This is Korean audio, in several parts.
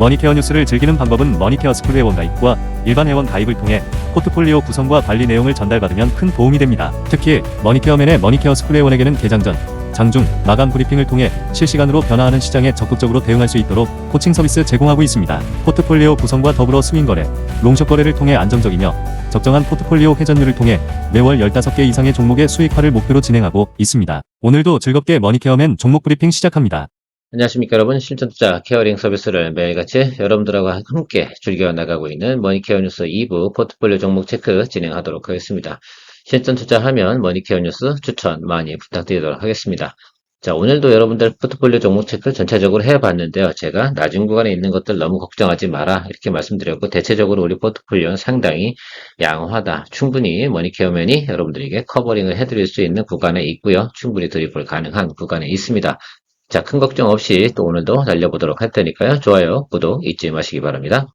머니케어 뉴스를 즐기는 방법은 머니케어 스쿨 회원 가입과 일반 회원 가입을 통해 포트폴리오 구성과 관리 내용을 전달받으면 큰 도움이 됩니다. 특히 머니케어맨의 머니케어 스쿨 회원에게는 개장 전, 장중, 마감 브리핑을 통해 실시간으로 변화하는 시장에 적극적으로 대응할 수 있도록 코칭 서비스 제공하고 있습니다. 포트폴리오 구성과 더불어 스윙 거래, 롱숏 거래를 통해 안정적이며 적정한 포트폴리오 회전율을 통해 매월 15개 이상의 종목의 수익화를 목표로 진행하고 있습니다. 오늘도 즐겁게 머니케어맨 종목 브리핑 시작합니다. 안녕하십니까 여러분. 실전투자 케어링 서비스를 매일같이 여러분들하고 함께 즐겨나가고 있는 머니케어 뉴스 2부 포트폴리오 종목 체크 진행하도록 하겠습니다. 실전투자하면 머니케어 뉴스 추천 많이 부탁드리도록 하겠습니다. 자, 오늘도 여러분들 포트폴리오 종목 체크 전체적으로 해봤는데요. 제가 낮은 구간에 있는 것들 너무 걱정하지 마라 이렇게 말씀드렸고, 대체적으로 우리 포트폴리오는 상당히 양호하다. 충분히 머니케어맨이 여러분들에게 커버링을 해드릴 수 있는 구간에 있고요. 충분히 드리블 가능한 구간에 있습니다. 자, 큰 걱정 없이 또 오늘도 달려보도록 할 테니까요. 좋아요, 구독 잊지 마시기 바랍니다.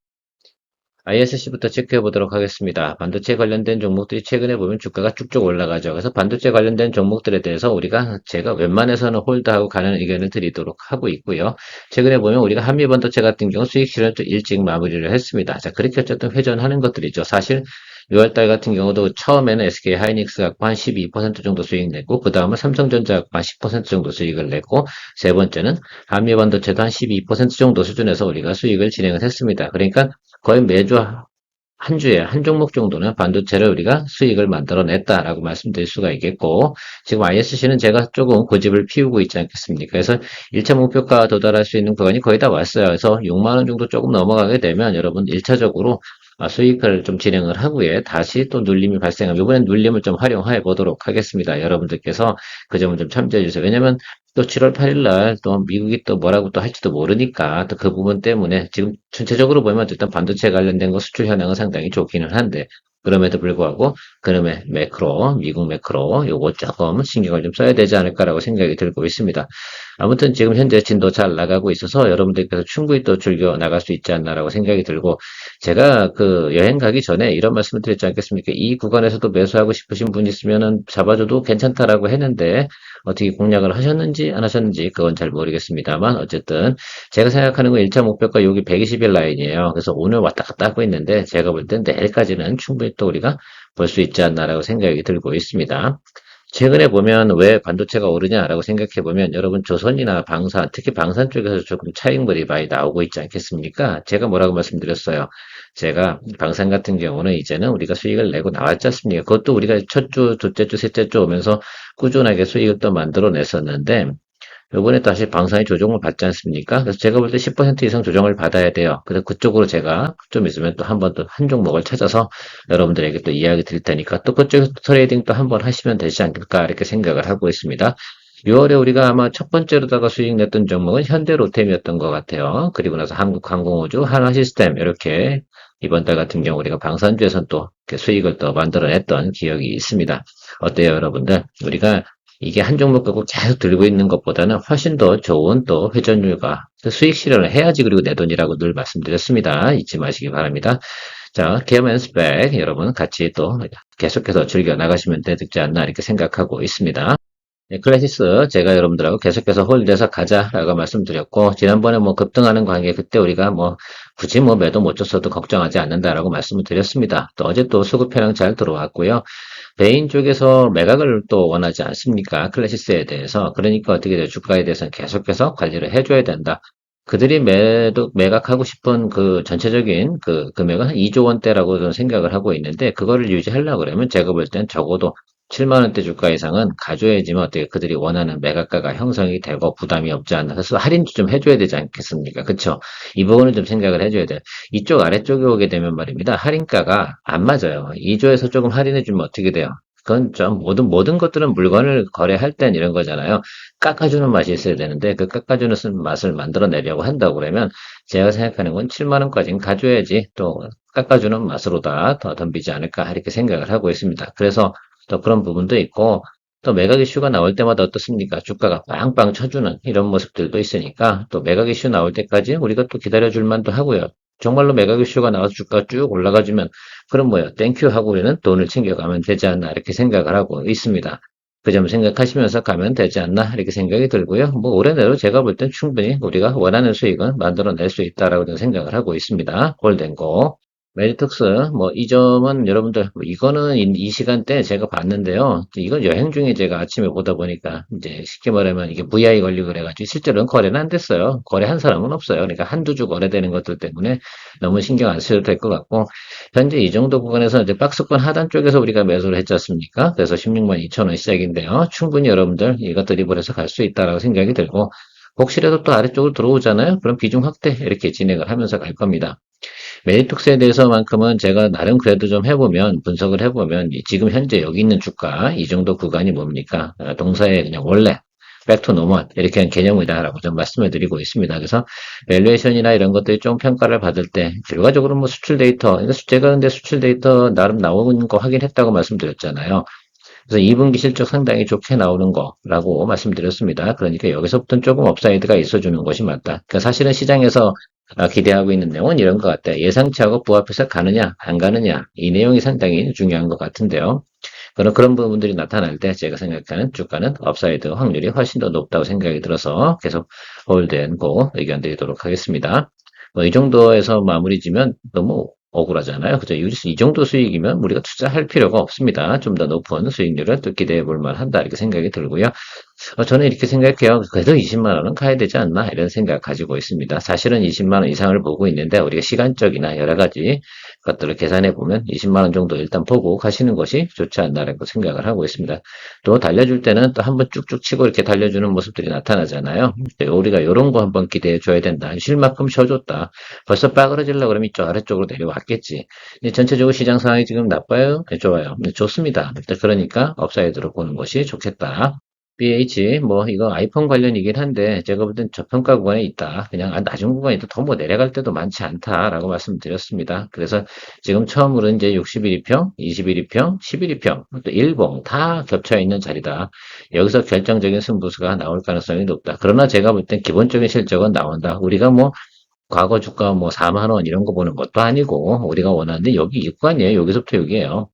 ISC부터 체크해 보도록 하겠습니다. 반도체 관련된 종목들이 최근에 보면 주가가 쭉쭉 올라가죠. 그래서 반도체 관련된 종목들에 대해서 제가 웬만해서는 홀드하고 가는 의견을 드리도록 하고 있고요. 최근에 보면 우리가 한미반도체 같은 경우 수익 실현 좀 일찍 마무리를 했습니다. 자, 그렇게 어쨌든 회전하는 것들이죠. 사실 6월달 같은 경우도 처음에는 SK 하이닉스가 한 12% 정도 수익 냈고, 그 다음은 삼성전자가 한 10% 정도 수익을 냈고, 세 번째는 한미반도체도 한 12% 정도 수준에서 우리가 수익을 진행을 했습니다. 그러니까 거의 매주 한 주에 한 종목 정도는 반도체를 우리가 수익을 만들어냈다라고 말씀드릴 수가 있겠고, 지금 ISC는 제가 조금 고집을 피우고 있지 않겠습니까? 그래서 1차 목표가 도달할 수 있는 구간이 거의 다 왔어요. 그래서 6만원 정도 조금 넘어가게 되면 여러분 1차적으로 수익을 좀 진행을 하고요. 다시 또 눌림이 발생하면 이번엔 눌림을 좀 활용해 보도록 하겠습니다. 여러분들께서 그 점을 좀 참조해 주세요. 왜냐면 또 7월 8일 날 또 미국이 또 뭐라고 또 할지도 모르니까 또 그 부분 때문에 지금 전체적으로 보면 일단 반도체 관련된 거 수출 현황은 상당히 좋기는 한데, 그럼에도 불구하고 그놈의 매크로, 미국 매크로 요거 조금 신경을 좀 써야 되지 않을까라고 생각이 들고 있습니다. 아무튼 지금 현재 진도 잘 나가고 있어서 여러분들께서 충분히 또 즐겨 나갈 수 있지 않나라고 생각이 들고, 제가 그 여행 가기 전에 이런 말씀을 드렸지 않겠습니까? 이 구간에서도 매수하고 싶으신 분 있으면은 잡아줘도 괜찮다라고 했는데, 어떻게 공략을 하셨는지 안 하셨는지 그건 잘 모르겠습니다만, 어쨌든 제가 생각하는 건 1차 목표가 여기 120일 라인이에요. 그래서 오늘 왔다 갔다 하고 있는데, 제가 볼 땐 내일까지는 충분히 또 우리가 볼 수 있지 않나라고 생각이 들고 있습니다. 최근에 보면 왜 반도체가 오르냐라고 생각해 보면 여러분 조선이나 방산, 특히 방산 쪽에서 조금 차익물이 많이 나오고 있지 않겠습니까? 제가 뭐라고 말씀드렸어요. 제가 방산 같은 경우는 이제는 우리가 수익을 내고 나왔지 않습니까? 그것도 우리가 첫 주, 둘째 주, 셋째 주 오면서 꾸준하게 수익을 또 만들어 냈었는데, 요번에 다시 방산이 조정을 받지 않습니까? 그래서 제가 볼 때 10% 이상 조정을 받아야 돼요. 그래서 그쪽으로 제가 좀 있으면 또 한 번 더 한 종목을 찾아서 여러분들에게 또 이야기 드릴 테니까 또 그쪽에서 트레이딩 또 한 번 하시면 되지 않을까 이렇게 생각을 하고 있습니다. 6월에 우리가 아마 첫 번째로다가 수익 냈던 종목은 현대로템이었던 것 같아요. 그리고 나서 한국항공우주, 한화시스템 이렇게 이번 달 같은 경우 우리가 방산주에서는 또 이렇게 수익을 또 만들어냈던 기억이 있습니다. 어때요, 여러분들? 우리가 이게 한 종목 갖고 계속 들고 있는 것보다는 훨씬 더 좋은 또 회전율과 수익 실현을 해야지 그리고 내 돈이라고 늘 말씀드렸습니다. 잊지 마시기 바랍니다. 자, 케어맨스백 여러분 같이 또 계속해서 즐겨 나가시면 되지 않나 이렇게 생각하고 있습니다. 네, 클래시스 제가 여러분들하고 계속해서 홀드해서 가자라고 말씀드렸고, 지난번에 뭐 급등하는 관계 그때 우리가 뭐 굳이 뭐 매도 못 줬어도 걱정하지 않는다라고 말씀을 드렸습니다. 또 어제 또 수급회랑 잘 들어왔고요. 베인 쪽에서 매각을 또 원하지 않습니까? 클래시스에 대해서. 그러니까 어떻게 돼요? 주가에 대해서는 계속해서 관리를 해줘야 된다. 그들이 매각하고 싶은 그 전체적인 그 금액은 한 2조 원대라고 저는 생각을 하고 있는데, 그거를 유지하려고 그러면 제가 볼 땐 적어도 7만 원대 주가 이상은 가져야지만 어떻게 그들이 원하는 매각가가 형성이 되고 부담이 없지 않나. 그래서 할인도 좀 해줘야 되지 않겠습니까? 그쵸? 이 부분을 좀 생각을 해줘야 돼요. 이쪽 아래쪽에 오게 되면 말입니다. 할인가가 안 맞아요. 2조에서 조금 할인해주면 어떻게 돼요? 그건 좀 모든 것들은 물건을 거래할 땐 이런 거잖아요. 깎아주는 맛이 있어야 되는데 그 깎아주는 맛을 만들어내려고 한다고 그러면 제가 생각하는 건 7만 원까지는 가져야지 또 깎아주는 맛으로다 더 덤비지 않을까 이렇게 생각을 하고 있습니다. 그래서 또 그런 부분도 있고, 또 매각 이슈가 나올 때마다 어떻습니까? 주가가 빵빵 쳐주는 이런 모습들도 있으니까 또 매각 이슈 나올 때까지 우리가 또 기다려줄 만도 하고요. 정말로 매각 이슈가 나와서 주가가 쭉 올라가주면 그럼 뭐요? 땡큐 하고 우리는 돈을 챙겨가면 되지 않나 이렇게 생각을 하고 있습니다. 그 점 생각하시면서 가면 되지 않나 이렇게 생각이 들고요. 뭐 올해 내로 제가 볼 땐 충분히 우리가 원하는 수익은 만들어낼 수 있다라고 저는 생각을 하고 있습니다. 홀덴고. 메리톡스 뭐 이 점은 여러분들 뭐 이거는 이 시간대 제가 봤는데요. 이건 여행 중에 제가 아침에 보다 보니까 이제 쉽게 말하면 이게 VI 걸리고 그래가지고 실제로는 거래는 안 됐어요. 거래한 사람은 없어요. 그러니까 한두 주 거래되는 것들 때문에 너무 신경 안 쓰셔도 될 것 같고 현재 이 정도 구간에서 이제 박스권 하단 쪽에서 우리가 매수를 했지 않습니까? 그래서 16만 2천 원 시작인데요. 충분히 여러분들 이거 드리블해서 갈 수 있다라고 생각이 들고 혹시라도 또 아래쪽으로 들어오잖아요. 그럼 비중 확대 이렇게 진행을 하면서 갈 겁니다. 메리톡스에 대해서만큼은 제가 나름 그래도 좀 해보면 분석을 해보면 지금 현재 여기 있는 주가 이 정도 구간이 뭡니까? 동사의 그냥 원래 백투 노멀 이렇게 한 개념이다라고 좀 말씀을 드리고 있습니다. 그래서 밸류에이션이나 이런 것들이 좀 평가를 받을 때 결과적으로 뭐 수출 데이터 제가 근데 수출 데이터 나름 나오는 거 확인했다고 말씀드렸잖아요. 그래서 2분기 실적 상당히 좋게 나오는 거라고 말씀드렸습니다. 그러니까 여기서부터는 조금 업사이드가 있어주는 것이 맞다. 그러니까 사실은 시장에서 기대하고 있는 내용은 이런 것 같아요. 예상치하고 부합해서 가느냐, 안 가느냐, 이 내용이 상당히 중요한 것 같은데요. 그런 부분들이 나타날 때 제가 생각하는 주가는 업사이드 확률이 훨씬 더 높다고 생각이 들어서 계속 홀드앤고 의견 드리도록 하겠습니다. 뭐 이 정도에서 마무리 지면 너무 억울하잖아요. 그죠? 이 정도 수익이면 우리가 투자할 필요가 없습니다. 좀 더 높은 수익률을 또 기대해 볼 만한다 이렇게 생각이 들고요. 저는 이렇게 생각해요. 그래도 20만 원은 가야 되지 않나 이런 생각 가지고 있습니다. 사실은 20만 원 이상을 보고 있는데 우리가 시간적이나 여러 가지 것들을 계산해 보면 20만 원 정도 일단 보고 가시는 것이 좋지 않나라고 생각을 하고 있습니다. 또 달려줄 때는 또 한번 쭉쭉 치고 이렇게 달려주는 모습들이 나타나잖아요. 우리가 이런 거 한번 기대해 줘야 된다. 쉴 만큼 쉬어줬다. 벌써 빠그러지려고 그러면 이쪽 아래쪽으로 내려왔겠지. 전체적으로 시장 상황이 지금 나빠요? 네, 좋아요. 네, 좋습니다. 그러니까 업사이드로 보는 것이 좋겠다. BH 뭐 이거 아이폰 관련이긴 한데 제가 볼 땐 저평가 구간에 있다. 그냥 낮은 구간에 있다. 더 뭐 내려갈 때도 많지 않다라고 말씀드렸습니다. 그래서 지금 처음으로 이제 61위평, 21위평, 11위평, 또 일봉 다 겹쳐 있는 자리다. 여기서 결정적인 승부수가 나올 가능성이 높다. 그러나 제가 볼 땐 기본적인 실적은 나온다. 우리가 뭐 과거 주가 뭐 4만 원 이런 거 보는 것도 아니고 우리가 원하는데 여기 이 구간이에요. 여기서부터 여기에요.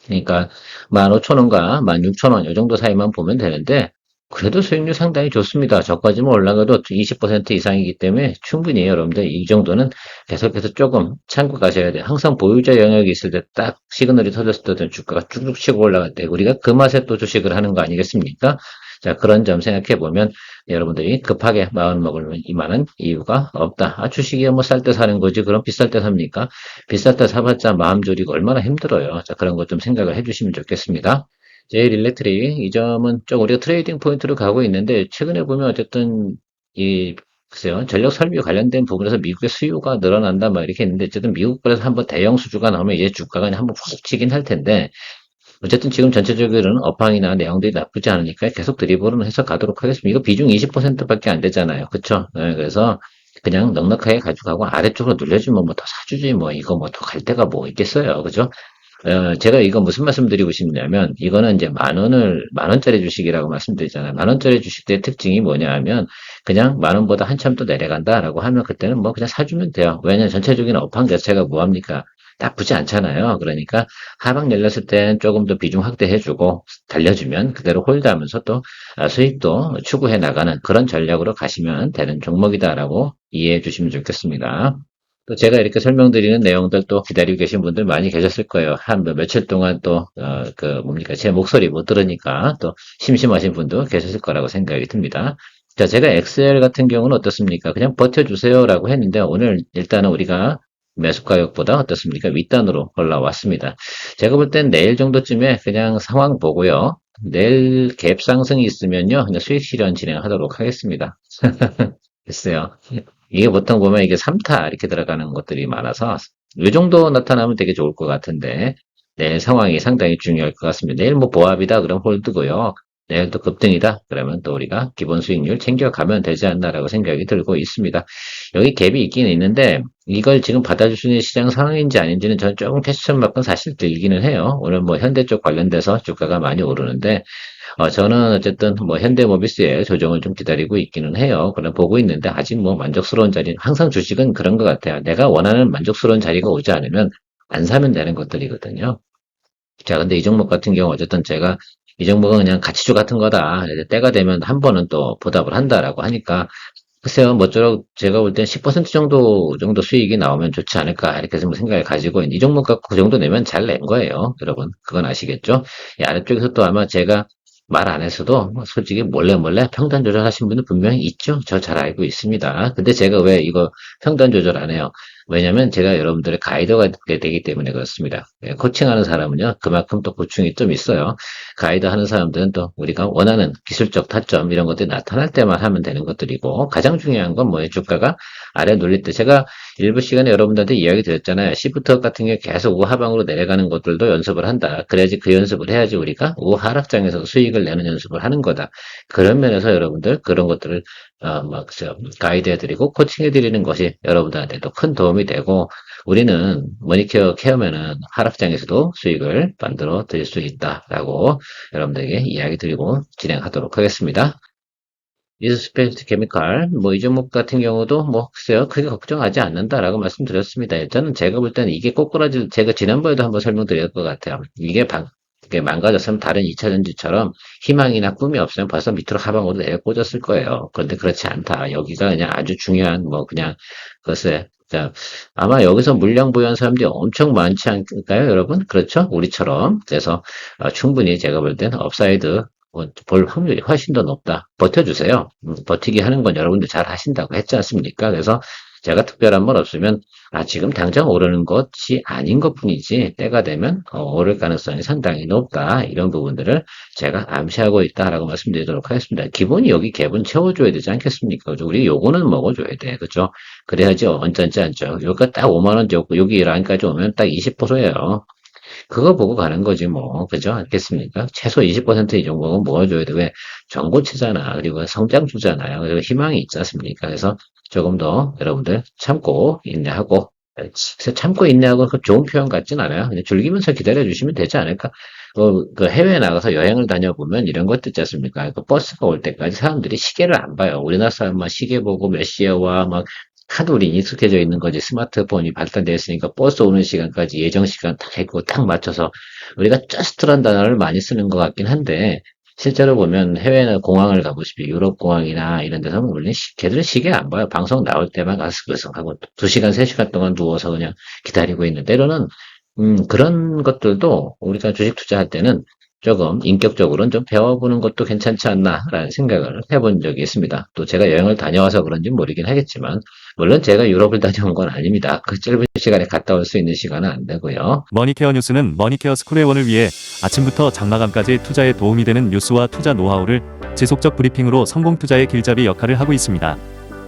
그러니까 15,000원과 16,000원 이 정도 사이만 보면 되는데 그래도 수익률 상당히 좋습니다. 저까지만 올라가도 20% 이상이기 때문에 충분히 여러분들 이 정도는 계속해서 조금 참고 가셔야 돼요. 항상 보유자 영역이 있을 때 딱 시그널이 터졌을 때는 주가가 쭉쭉 치고 올라갈 때 우리가 그 맛에 또 주식을 하는 거 아니겠습니까? 자, 그런 점 생각해 보면 여러분들이 급하게 마음 먹을 이만한 이유가 없다. 주식이 뭐 쌀 때 사는 거지. 그럼 비쌀 때 삽니까? 비쌀 때 사봤자 마음 졸이고 얼마나 힘들어요. 자, 그런 것 좀 생각을 해주시면 좋겠습니다. 제일 일렉트릭 이 점은 좀 우리가 트레이딩 포인트로 가고 있는데 최근에 보면 어쨌든 이 글쎄요 전력 설비 관련된 부분에서 미국의 수요가 늘어난다 막 이렇게 했는데 어쨌든 미국에서 한번 대형 수주가 나오면 이제 주가가 한번 훅 치긴 할 텐데 어쨌든 지금 전체적으로는 업황이나 내용들이 나쁘지 않으니까 계속 드리블은 해서 가도록 하겠습니다. 이거 비중 20%밖에 안 되잖아요. 그쵸? 네, 그래서 그냥 넉넉하게 가져가고 아래쪽으로 눌려주면 뭐 더 사주지 뭐 이거 뭐 더 갈 데가 뭐 있겠어요. 그죠? 제가 이거 무슨 말씀 드리고 싶냐면, 이거는 이제 만 원짜리 주식이라고 말씀드리잖아요. 만 원짜리 주식의 특징이 뭐냐 하면, 그냥 만 원보다 한참 더 내려간다라고 하면 그때는 뭐 그냥 사주면 돼요. 왜냐면 전체적인 업황 자체가 뭐합니까? 나쁘지 않잖아요. 그러니까 하방 열렸을 땐 조금 더 비중 확대해주고, 달려주면 그대로 홀드하면서 또 수익도 추구해 나가는 그런 전략으로 가시면 되는 종목이다라고 이해해 주시면 좋겠습니다. 또 제가 이렇게 설명드리는 내용들 또 기다리고 계신 분들 많이 계셨을 거예요. 한 며칠 동안 또, 뭡니까. 제 목소리 못 들으니까 또 심심하신 분도 계셨을 거라고 생각이 듭니다. 자, 제가 엑셀 같은 경우는 어떻습니까? 그냥 버텨주세요라고 했는데 오늘 일단은 우리가 매수 가격보다 어떻습니까? 윗단으로 올라왔습니다. 제가 볼 땐 내일 정도쯤에 그냥 상황 보고요. 내일 갭 상승이 있으면요. 그냥 수익 실현 진행하도록 하겠습니다. 글쎄요. 이게 보통 보면 이게 3타 이렇게 들어가는 것들이 많아서 이 정도 나타나면 되게 좋을 것 같은데 내일 상황이 상당히 중요할 것 같습니다. 내일 뭐 보합이다 그럼 홀드고요. 내일 또 급등이다 그러면 또 우리가 기본 수익률 챙겨가면 되지 않나라고 생각이 들고 있습니다. 여기 갭이 있긴 있는데 이걸 지금 받아줄 수 있는 시장 상황인지 아닌지는 저는 조금 퀘스천 마크는 사실 들기는 해요. 오늘 뭐 현대 쪽 관련돼서 주가가 많이 오르는데 저는 어쨌든 뭐 현대모비스의 조정을 좀 기다리고 있기는 해요. 그럼 보고 있는데 아직 뭐 만족스러운 자리, 항상 주식은 그런 것 같아요. 내가 원하는 만족스러운 자리가 오지 않으면 안 사면 되는 것들이거든요. 자, 근데 이 종목 같은 경우 어쨌든 제가 이 종목은 그냥 가치주 같은 거다. 때가 되면 한 번은 또 보답을 한다라고 하니까 글쎄요, 뭐쪼록 제가 볼 땐 10% 정도 수익이 나오면 좋지 않을까 이렇게 좀 생각을 가지고 이 종목 갖고 그 정도 내면 잘 낸 거예요, 여러분. 그건 아시겠죠? 이 아래쪽에서 또 아마 제가 말 안 했어도 솔직히 몰래 몰래 평단 조절하신 분은 분명히 있죠. 저 잘 알고 있습니다. 근데 제가 왜 이거 평단 조절 안 해요? 왜냐면 제가 여러분들의 가이드가 되기 때문에 그렇습니다. 코칭하는 사람은요, 그만큼 또 고충이 좀 있어요. 가이드 하는 사람들은 또 우리가 원하는 기술적 타점 이런 것들이 나타날 때만 하면 되는 것들이고 가장 중요한 건 뭐예요? 주가가 아래 눌릴 때 제가 일부 시간에 여러분들한테 이야기 드렸잖아요. 시프트 같은 게 계속 우하방으로 내려가는 것들도 연습을 한다. 그래야지 그 연습을 해야지 우리가 우하락장에서 수익을 내는 연습을 하는 거다. 그런 면에서 여러분들 그런 것들을 막 가이드 해드리고 코칭 해드리는 것이 여러분들한테도 큰 도움이 되고 우리는 머니케어 케어면은 하락장에서도 수익을 만들어 드릴 수 있다라고 여러분들에게 이야기 드리고 진행하도록 하겠습니다. 리스페이스 케미칼, 뭐, 이 종목 같은 경우도, 뭐, 글쎄요, 크게 걱정하지 않는다라고 말씀드렸습니다. 일단은 제가 볼 때는 이게 꼬꾸라질, 제가 지난번에도 한번 설명드렸을 것 같아요. 이게 망가졌으면 다른 2차전지처럼 희망이나 꿈이 없으면 벌써 밑으로 하방으로 내려 꽂았을 거예요. 그런데 그렇지 않다. 여기가 그냥 아주 중요한, 뭐, 그냥, 글쎄, 자, 아마 여기서 물량 보유한 사람들이 엄청 많지 않을까요, 여러분? 그렇죠? 우리처럼. 그래서, 충분히 제가 볼 때는 업사이드, 볼 확률이 훨씬 더 높다. 버텨주세요. 버티기 하는 건 여러분들 잘 하신다고 했지 않습니까? 그래서 제가 특별한 건 없으면 지금 당장 오르는 것이 아닌 것뿐이지 때가 되면 오를 가능성이 상당히 높다. 이런 부분들을 제가 암시하고 있다라고 말씀드리도록 하겠습니다. 기본이 여기 갭은 채워줘야 되지 않겠습니까? 그죠? 우리 요거는 먹어줘야 돼. 그죠? 그래야지 언짢지 않죠. 여기가 딱 5만 원 여기 라인까지 오면 딱 20%예요. 그거 보고 가는 거지 뭐 그죠? 알겠습니까? 최소 20%이 정도는 모아줘야 돼. 왜 전고체잖아. 그리고 성장주잖아요. 그리고 희망이 있지 않습니까? 그래서 조금 더 여러분들 참고 인내하고 그래서 참고 인내하고 그 좋은 표현 같진 않아요. 그냥 즐기면서 기다려 주시면 되지 않을까? 그 해외에 나가서 여행을 다녀보면 이런 것도 있지 않습니까? 그 버스가 올 때까지 사람들이 시계를 안 봐요. 우리나라 사람만 시계 보고 몇 시에 와, 막 하도 우리 익숙해져 있는 거지. 스마트폰이 발달되어 있으니까 버스 오는 시간까지 예정 시간 딱 했고 딱 맞춰서 우리가 저스트란 단어를 많이 쓰는 것 같긴 한데 실제로 보면 해외나 공항을 가보시면 유럽 공항이나 이런 데서 보면 걔들은 시계 안 봐요. 방송 나올 때만 가서 하고 2시간, 3시간 동안 누워서 그냥 기다리고 있는 때로는 그런 것들도 우리가 주식 투자할 때는 조금 인격적으로는 좀 배워보는 것도 괜찮지 않나라는 생각을 해본 적이 있습니다. 또 제가 여행을 다녀와서 그런지 모르긴 하겠지만, 물론 제가 유럽을 다녀온 건 아닙니다. 그 짧은 시간에 갔다 올 수 있는 시간은 안 되고요. 머니케어 뉴스는 머니케어 스쿨회원을 위해 아침부터 장마감까지 투자에 도움이 되는 뉴스와 투자 노하우를 지속적 브리핑으로 성공 투자의 길잡이 역할을 하고 있습니다.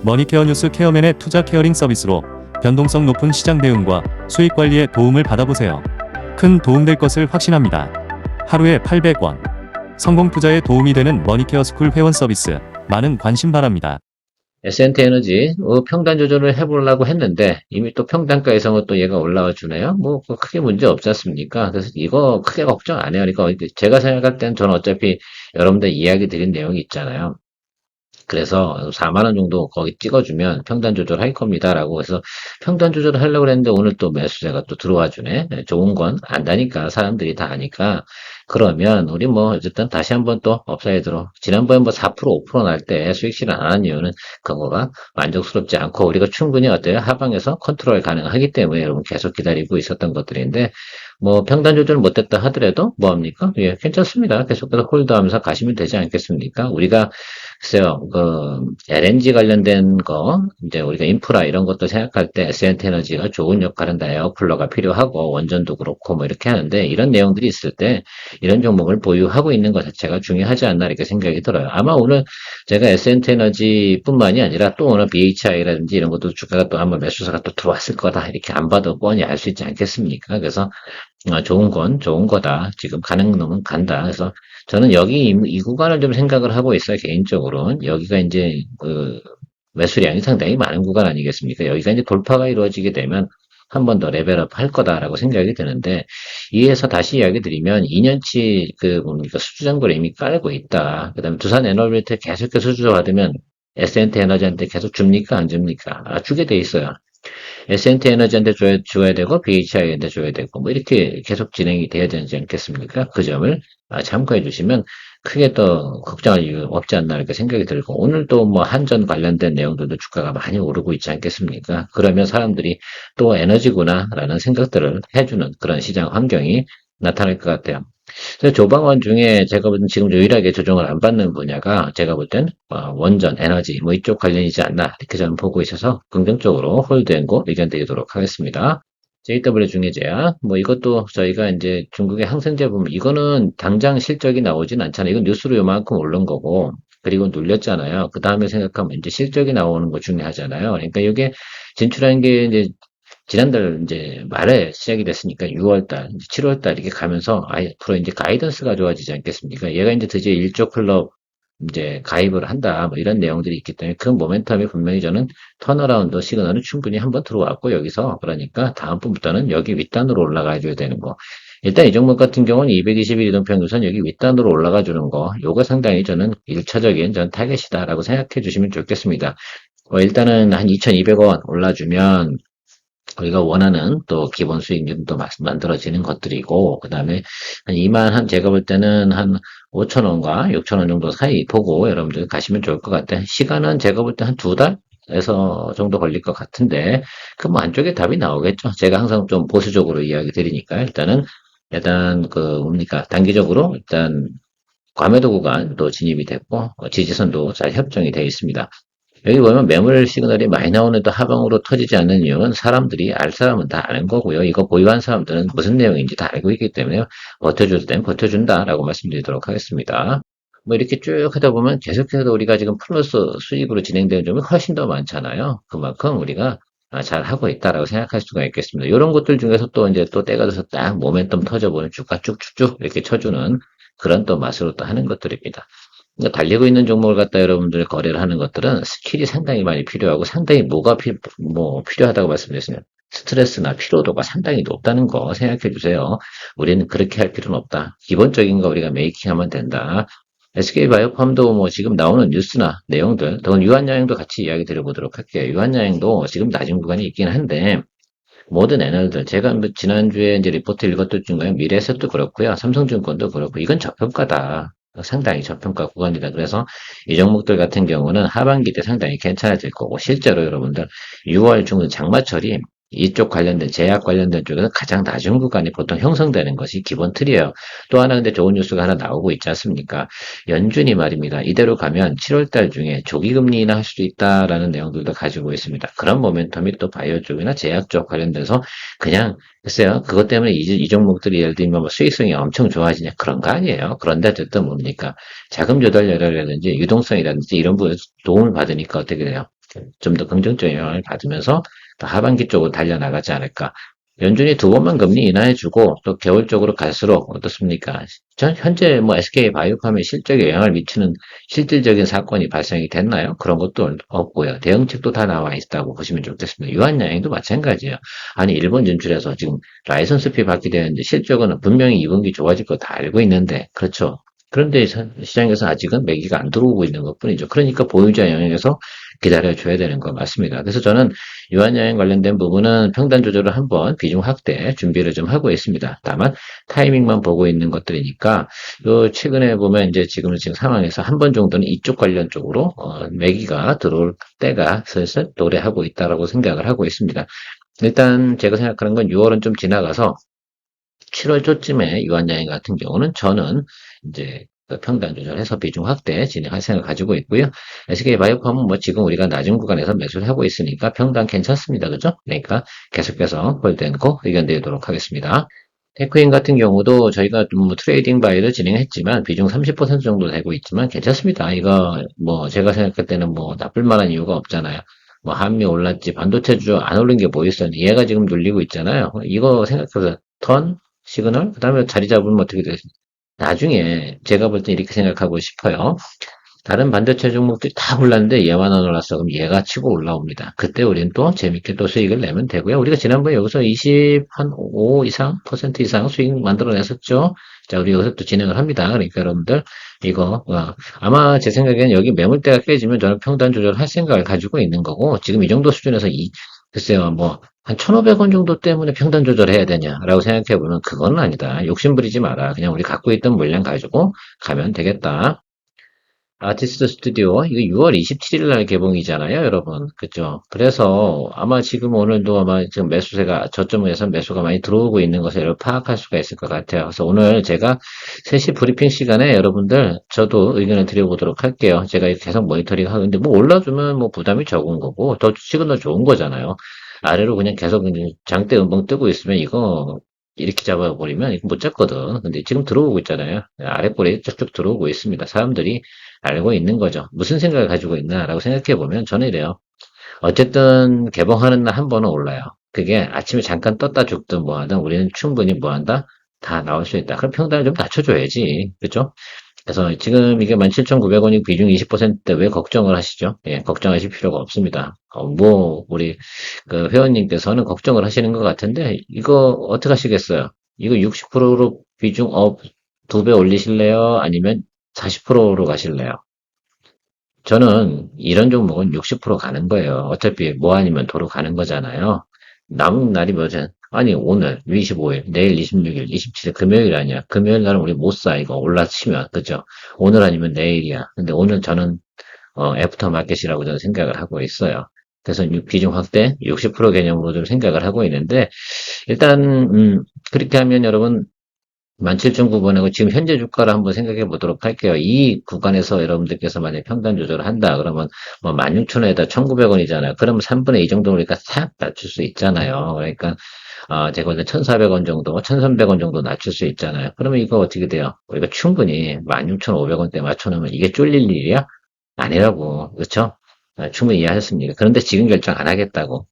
머니케어 뉴스 케어맨의 투자 케어링 서비스로 변동성 높은 시장 대응과 수익 관리에 도움을 받아보세요. 큰 도움될 것을 확신합니다. 하루에 800원. 성공 투자에 도움이 되는 머니케어 스쿨 회원 서비스. 많은 관심 바랍니다. S&T 에너지 평단 조절을 해보려고 했는데 이미 또 평단가에서 또 얘가 올라와 주네요. 뭐 크게 문제 없지 않습니까? 그래서 이거 크게 걱정 안 해요. 그러니까 제가 생각할 때는 저는 어차피 여러분들 이야기 드린 내용이 있잖아요. 그래서 4만 원 정도 거기 찍어주면 평단 조절할 겁니다라고 해서 평단 조절을 하려고 했는데 오늘 또 매수세가 또 들어와 주네. 좋은 건 안다니까 사람들이 다 아니까 그러면 우리 뭐 어쨌든 다시 한번 또 업사이드로 지난번에 뭐 4% 5% 날 때 수익 실현 안 한 이유는 그거가 만족스럽지 않고 우리가 충분히 어때요? 하방에서 컨트롤 가능하기 때문에 여러분 계속 기다리고 있었던 것들인데 뭐 평단 조절 못했다 하더라도 뭐합니까? 예, 괜찮습니다. 계속해서 홀드하면서 가시면 되지 않겠습니까? 우리가 글쎄요, LNG 관련된 거, 이제 우리가 인프라 이런 것도 생각할 때 S&T 에너지가 좋은 역할은 다 에어쿨러가 필요하고 원전도 그렇고 뭐 이렇게 하는데 이런 내용들이 있을 때 이런 종목을 보유하고 있는 것 자체가 중요하지 않나 이렇게 생각이 들어요. 아마 오늘 제가 S&T 에너지뿐만이 아니라 또 오늘 BHI라든지 이런 것도 주가가 또 한번 매수세가 또 들어왔을 거다 이렇게 안 봐도 뻔히 알 수 있지 않겠습니까? 그래서 좋은 건 좋은 거다. 지금 가는 놈은 간다. 그래서 저는 여기 이 구간을 좀 생각을 하고 있어요. 개인적으로는 여기가 이제 매수량이 상당히 많은 구간 아니겠습니까? 여기가 이제 돌파가 이루어지게 되면 한 번 더 레벨업 할 거다라고 생각이 드는데 이에서 다시 이야기 드리면 2년치 뭡니까 수주장고를 이미 깔고 있다. 그다음에 두산 에너빌트 계속해서 수주 받으면 S&T 에너지한테 계속 줍니까 안 줍니까? 주게 돼 있어요. S&T 에너지한테 줘야 되고 BHI한테 줘야 되고 뭐 이렇게 계속 진행이 돼야 되지 않겠습니까? 그 점을 참고해 주시면 크게 또 걱정할 이유 없지 않나 이렇게 생각이 들고 오늘 또 뭐 한전 관련된 내용들도 주가가 많이 오르고 있지 않겠습니까? 그러면 사람들이 또 에너지구나라는 생각들을 해주는 그런 시장 환경이 나타날 것 같아요. 그래서 조방원 중에 제가 볼 땐 지금 유일하게 조정을 안 받는 분야가 제가 볼 땐 원전, 에너지 뭐 이쪽 관련이지 않나 이렇게 저는 보고 있어서 긍정적으로 홀드앤고 의견 드리도록 하겠습니다. JW 중해제약 뭐 이것도 저희가 이제 중국의 항생제 보면 이거는 당장 실적이 나오진 않잖아요. 이건 뉴스로 요만큼 오른 거고 그리고 눌렸잖아요. 그 다음에 생각하면 이제 실적이 나오는 거 중요하잖아요. 그러니까 이게 진출한 게 이제 지난달 이제 말에 시작이 됐으니까 6월달, 7월달 이렇게 가면서 앞으로 이제 가이던스가 좋아지지 않겠습니까? 얘가 이제 드디어 일조 클럽 이제 가입을 한다, 뭐 이런 내용들이 있기 때문에 그 모멘텀이 분명히 저는 턴어라운드 시그널은 충분히 한번 들어왔고 여기서 그러니까 다음번부터는 여기 윗단으로 올라가 줘야 되는 거. 일단 이 종목 같은 경우는 221 이동평균선 여기 윗단으로 올라가 주는 거, 요거 상당히 저는 1차적인 전 타겟이다라고 생각해 주시면 좋겠습니다. 일단은 한 2,200원 올라주면 우리가 원하는 또 기본 수익률도 만들어지는 것들이고, 그 다음에 한 2만, 제가 볼 때는 한 5천원과 6천원 정도 사이 보고 여러분들 가시면 좋을 것 같아요. 시간은 제가 볼 때 한 두 달에서 정도 걸릴 것 같은데, 그 뭐 안쪽에 답이 나오겠죠. 제가 항상 좀 보수적으로 이야기 드리니까, 일단 뭡니까, 단기적으로 일단 과매도 구간도 진입이 됐고, 지지선도 잘 협정이 되어 있습니다. 여기 보면 매물 시그널이 많이 나오는데 하방으로 터지지 않는 이유는 사람들이 알 사람은 다 아는 거고요. 이거 보유한 사람들은 무슨 내용인지 다 알고 있기 때문에 버텨줄 땐 버텨준다라고 말씀드리도록 하겠습니다. 뭐 이렇게 쭉 하다 보면 계속해서 우리가 지금 플러스 수익으로 진행되는 점이 훨씬 더 많잖아요. 그만큼 우리가 잘 하고 있다라고 생각할 수가 있겠습니다. 이런 것들 중에서 또 이제 또 때가 돼서 딱 모멘텀 터져보는 주가 쭉쭉쭉 이렇게 쳐주는 그런 또 맛으로 또 하는 것들입니다. 그러니까 달리고 있는 종목을 갖다 여러분들이 거래를 하는 것들은 스킬이 상당히 많이 필요하고 상당히 뭐가 필요하다고 말씀드렸으면 스트레스나 피로도가 상당히 높다는 거 생각해 주세요. 우리는 그렇게 할 필요는 없다. 기본적인 거 우리가 메이킹하면 된다. SK바이오팜도 뭐 지금 나오는 뉴스나 내용들, 더 유한양행도 같이 이야기 드려보도록 할게요. 유한양행도 지금 낮은 구간이 있긴 한데 모든 애널들 제가 지난주에 이제 리포트 읽었던 중에 미래에셋도 그렇고요. 삼성증권도 그렇고 이건 저평가다. 상당히 저평가 구간이다. 그래서 이 종목들 같은 경우는 하반기 때 상당히 괜찮아질 거고 실제로 여러분들 6월 중은 장마철이 이쪽 관련된 제약 관련된 쪽에서 가장 낮은 구간이 보통 형성되는 것이 기본 틀이에요. 또 하나 근데 좋은 뉴스가 하나 나오고 있지 않습니까? 연준이 말입니다. 이대로 가면 7월 달 중에 조기 금리 인하할 수도 있다라는 내용들도 가지고 있습니다. 그런 모멘텀이 또 바이오 쪽이나 제약 쪽 관련돼서 그냥 글쎄요, 그것 때문에 이 종목들이 예를 들면 뭐 수익성이 엄청 좋아지냐 그런 거 아니에요. 그런데 어쨌든 뭡니까? 자금 조달이라든지 유동성이라든지 이런 부분에서 도움을 받으니까 어떻게 돼요? 좀 더 긍정적인 영향을 받으면서 더 하반기 쪽으로 달려나가지 않을까. 연준이 두 번만 금리 인하해주고 또 개월적으로 갈수록 어떻습니까? 전 현재 뭐 SK 바이오팜에 실적에 영향을 미치는 실질적인 사건이 발생이 됐나요? 그런 것도 없고요. 대응책도 다 나와 있다고 보시면 좋겠습니다. 유한양행도 마찬가지예요. 아니 일본 진출해서 지금 라이선스 피 받게 되는데 실적은 분명히 2분기 좋아질 거 다 알고 있는데 그렇죠. 그런데 시장에서 아직은 매기가 안 들어오고 있는 것 뿐이죠. 그러니까 보유자 영역에서 기다려줘야 되는 거 맞습니다. 그래서 저는 유한여행 관련된 부분은 평단 조절을 한번 비중 확대 준비를 좀 하고 있습니다. 다만 타이밍만 보고 있는 것들이니까 요 최근에 보면 이제 지금 상황에서 한 번 정도는 이쪽 관련 쪽으로 매기가 들어올 때가 슬슬 도래하고 있다라고 생각을 하고 있습니다. 일단 제가 생각하는 건 6월은 좀 지나가서 7월 초쯤에 유한여행 같은 경우는 저는 이제 그 평단 조절해서 비중 확대 진행할 생각을 가지고 있고요. SK바이오팜은 뭐 지금 우리가 낮은 구간에서 매수를 하고 있으니까 평단 괜찮습니다. 그죠? 그러니까 계속해서 홀드앤고 의견 드리도록 하겠습니다. 테크인 같은 경우도 저희가 뭐 트레이딩 바이를 진행했지만 비중 30% 정도 되고 있지만 괜찮습니다. 이거 뭐 제가 생각할 때는 뭐 나쁠 만한 이유가 없잖아요. 뭐 한미 올랐지 반도체 주 안 오른 게 뭐 있었니? 얘가 지금 눌리고 있잖아요. 이거 생각해서 턴 시그널 그다음에 자리 잡으면 어떻게 되지? 나중에 제가 볼 때 이렇게 생각하고 싶어요. 다른 반도체 종목들이 다 올랐는데 얘만 안 올랐어. 그럼 얘가 치고 올라옵니다. 그때 우리는 또 재밌게 또 수익을 내면 되고요. 우리가 지난번에 여기서 25 이상, 퍼센트 이상 수익 만들어냈었죠. 자, 우리 여기서 또 진행을 합니다. 그러니까 여러분들, 이거, 아마 제 생각에는 여기 매물대가 깨지면 저는 평단 조절할 생각을 가지고 있는 거고, 지금 이 정도 수준에서 글쎄요, 뭐, 한 1,500원 정도 때문에 평단 조절해야 되냐라고 생각해보면 그건 아니다. 욕심 부리지 마라. 그냥 우리 갖고 있던 물량 가지고 가면 되겠다. 아티스트 스튜디오, 이거 6월 27일 날 개봉이잖아요, 여러분. 그죠? 그래서 아마 지금 오늘도 아마 지금 매수세가, 저점에서 매수가 많이 들어오고 있는 것을 여러분 파악할 수가 있을 것 같아요. 그래서 오늘 제가 3시 브리핑 시간에 여러분들, 저도 의견을 드려보도록 할게요. 제가 이렇게 계속 모니터링 하는데, 뭐 올라주면 뭐 부담이 적은 거고, 더 주식은 더 좋은 거잖아요. 아래로 그냥 계속 그냥 장대 음봉 뜨고 있으면 이거, 이렇게 잡아버리면 이거 못 잡거든. 근데 지금 들어오고 있잖아요. 아랫골에 쭉쭉 들어오고 있습니다. 사람들이 알고 있는 거죠. 무슨 생각을 가지고 있나라고 생각해 보면 저는 이래요. 어쨌든 개봉하는 날 한 번은 올라요. 그게 아침에 잠깐 떴다 죽든 뭐 하든 우리는 충분히 뭐 한다? 다 나올 수 있다. 그럼 평단을 좀 낮춰줘야지. 그죠? 그래서 지금 이게 17,900원이 비중 20%대 왜 걱정을 하시죠? 예, 걱정하실 필요가 없습니다. 뭐, 우리 그 회원님께서는 걱정을 하시는 것 같은데, 이거 어떻게 하시겠어요? 이거 60%로 비중 업 2배 올리실래요? 아니면 40%로 가실래요? 저는 이런 종목은 60% 가는 거예요. 어차피 뭐 아니면 도로 가는 거잖아요. 남은 날이 뭐죠? 아니, 오늘 25일, 내일 26일, 27일, 금요일 아니야. 금요일 날은 우리 못 사, 이거 올라치면. 그죠? 오늘 아니면 내일이야. 근데 오늘 저는, 애프터 마켓이라고 저는 생각을 하고 있어요. 그래서 비중 확대 60% 개념으로 좀 생각을 하고 있는데, 일단, 그렇게 하면 여러분, 17,900원하고 지금 현재 주가를 한번 생각해 보도록 할게요. 이 구간에서 여러분들께서 만약 평단 조절을 한다 그러면 뭐 16,000원에다 1,900원이잖아요. 그러면 3분의 2 정도 우리가 싹 낮출 수 있잖아요. 그러니까 제가 이제 1,400원 정도, 1,300원 정도 낮출 수 있잖아요. 그러면 이거 어떻게 돼요? 우리가 충분히 16,500원대 맞춰놓으면 이게 쫄릴 일이야? 아니라고. 그렇죠? 충분히 이해하셨습니까? 그런데 지금 결정 안 하겠다고.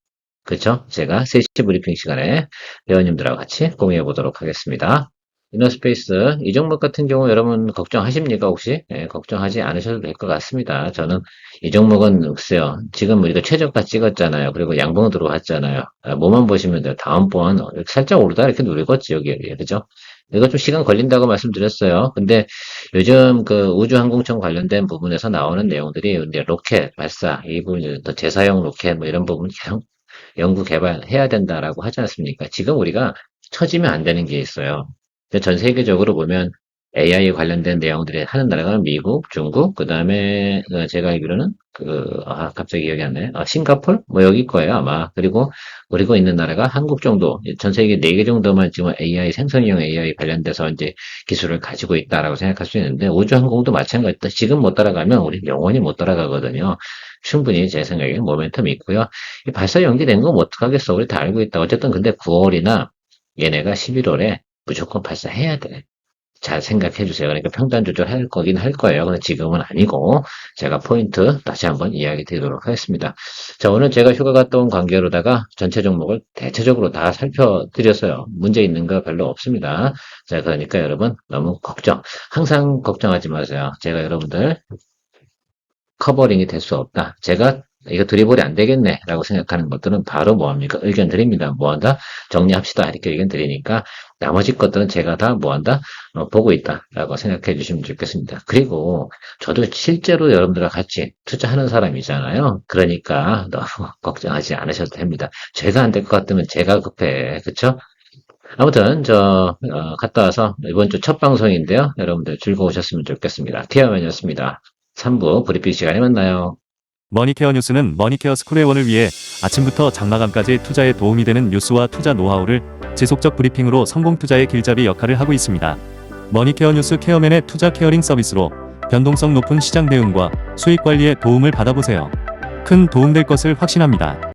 그렇죠? 제가 3시 브리핑 시간에 회원님들하고 같이 공유해 보도록 하겠습니다. 이너스페이스 이 종목 같은 경우 여러분 걱정하십니까 혹시? 예, 걱정하지 않으셔도 될 것 같습니다. 저는 이 종목은 글쎄요. 지금 우리가 최저가 찍었잖아요. 그리고 양봉 들어왔잖아요. 뭐만 보시면 돼요. 다음번 살짝 오르다 이렇게 누르겠지 여기 그죠? 이거 좀 시간 걸린다고 말씀드렸어요. 근데 요즘 그 우주항공청 관련된 부분에서 나오는 내용들이 이제 로켓 발사 이 부분 또 재사용 로켓 뭐 이런 부분 계속 연구 개발해야 된다라고 하지 않습니까? 지금 우리가 처지면 안 되는 게 있어요. 전 세계적으로 보면 AI 관련된 내용들이 하는 나라가 미국, 중국, 그 다음에 제가 알기로는 갑자기 기억이 안 나요. 싱가폴? 뭐 여기 거예요 아마. 그리고 있는 나라가 한국 정도, 전 세계 4개 정도만 지금 AI 생성형 AI 관련돼서 이제 기술을 가지고 있다라고 생각할 수 있는데 우주항공도 마찬가지다. 지금 못 따라가면 우리 영원히 못 따라가거든요. 충분히 제 생각에 모멘텀이 있고요. 이 발사 연기된 거 뭐 어떡하겠어. 우리 다 알고 있다. 어쨌든 근데 9월이나 얘네가 11월에 무조건 발사해야 돼. 잘 생각해 주세요. 그러니까 평단 조절할 거긴 할 거예요. 근데 지금은 아니고 제가 포인트 다시 한번 이야기 드리도록 하겠습니다. 자, 오늘 제가 휴가 갔다 온 관계로다가 전체 종목을 대체적으로 다 살펴드렸어요. 문제 있는 거 별로 없습니다. 자, 그러니까 여러분 너무 항상 걱정하지 마세요. 제가 여러분들 커버링이 될 수 없다. 제가 이거 드리블이 안 되겠네 라고 생각하는 것들은 바로 뭐합니까? 의견 드립니다. 뭐한다? 정리합시다. 이렇게 의견 드리니까 나머지 것들은 제가 다 뭐한다? 보고 있다 라고 생각해 주시면 좋겠습니다. 그리고 저도 실제로 여러분들과 같이 투자하는 사람이잖아요. 그러니까 너무 걱정하지 않으셔도 됩니다. 제가 안 될 것 같으면 제가 급해. 그쵸? 아무튼 갔다 와서 이번 주 첫 방송인데요. 여러분들 즐거우셨으면 좋겠습니다. 티어맨이었습니다. 3부 브리핑 시간에 만나요. 머니케어 뉴스는 머니케어 스쿨회원을 위해 아침부터 장마감까지 투자에 도움이 되는 뉴스와 투자 노하우를 지속적 브리핑으로 성공 투자의 길잡이 역할을 하고 있습니다. 머니케어 뉴스 케어맨의 투자 케어링 서비스로 변동성 높은 시장 대응과 수익 관리에 도움을 받아보세요. 큰 도움될 것을 확신합니다.